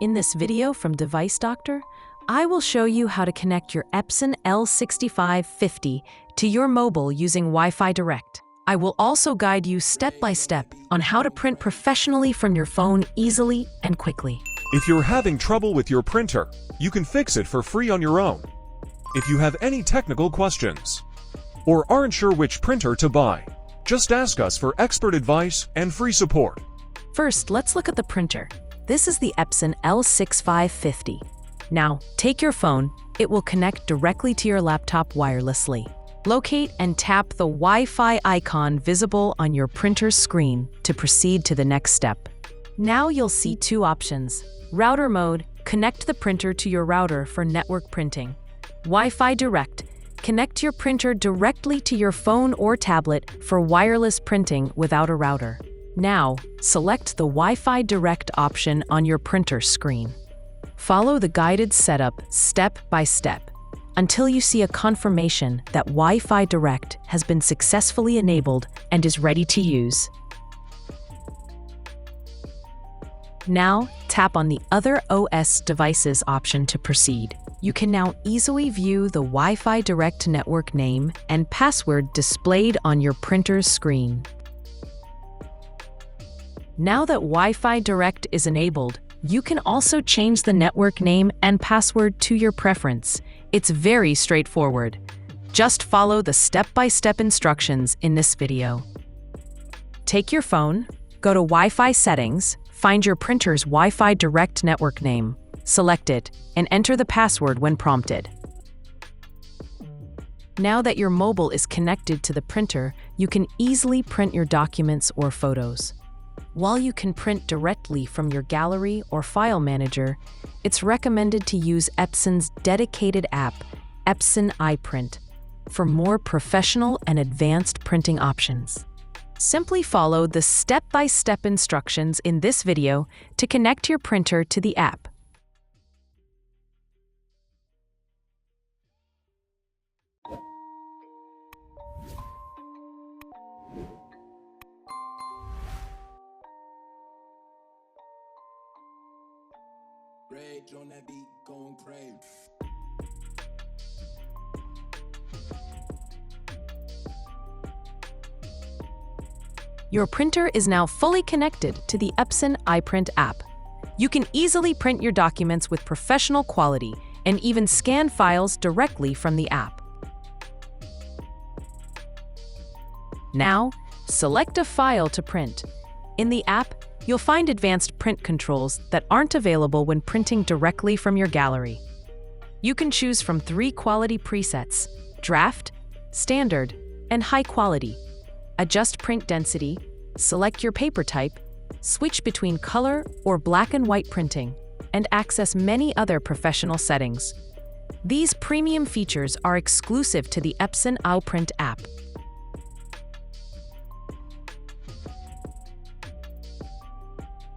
In this video from Device Doctor, I will show you how to connect your Epson L6550 to your mobile using Wi-Fi Direct. I will also guide you step by step on how to print professionally from your phone easily and quickly. If you're having trouble with your printer, you can fix it for free on your own. If you have any technical questions or aren't sure which printer to buy, just ask us for expert advice and free support. First, let's look at the printer. This is the Epson L6550. Now, take your phone. It will connect directly to your laptop wirelessly. Locate and tap the Wi-Fi icon visible on your printer's screen to proceed to the next step. Now you'll see two options. Router mode, connect the printer to your router for network printing. Wi-Fi Direct, connect your printer directly to your phone or tablet for wireless printing without a router. Now, select the Wi-Fi Direct option on your printer screen. Follow the guided setup step by step until you see a confirmation that Wi-Fi Direct has been successfully enabled and is ready to use. Now, tap on the Other OS Devices option to proceed. You can now easily view the Wi-Fi Direct network name and password displayed on your printer's screen. Now that Wi-Fi Direct is enabled, you can also change the network name and password to your preference. It's very straightforward. Just follow the step-by-step instructions in this video. Take your phone, go to Wi-Fi settings, find your printer's Wi-Fi Direct network name, select it, and enter the password when prompted. Now that your mobile is connected to the printer, you can easily print your documents or photos. While you can print directly from your gallery or file manager, it's recommended to use Epson's dedicated app, Epson iPrint, for more professional and advanced printing options. Simply follow the step-by-step instructions in this video to connect your printer to the app. Rage on that beat, going crazy. Your printer is now fully connected to the Epson iPrint app. You can easily print your documents with professional quality and even scan files directly from the app. Now, select a file to print. In the app, you'll find advanced print controls that aren't available when printing directly from your gallery. You can choose from 3 quality presets: draft, standard, and high quality. Adjust print density, select your paper type, switch between color or black and white printing, and access many other professional settings. These premium features are exclusive to the Epson iPrint app.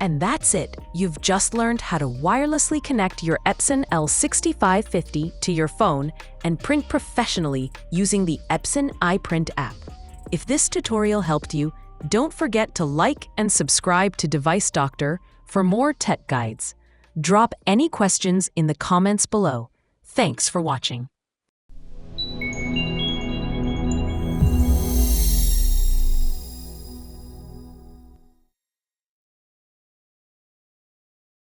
And that's it. You've just learned how to wirelessly connect your Epson L6550 to your phone and print professionally using the Epson iPrint app. If this tutorial helped you, don't forget to like and subscribe to Device Doctor for more tech guides. Drop any questions in the comments below. Thanks for watching.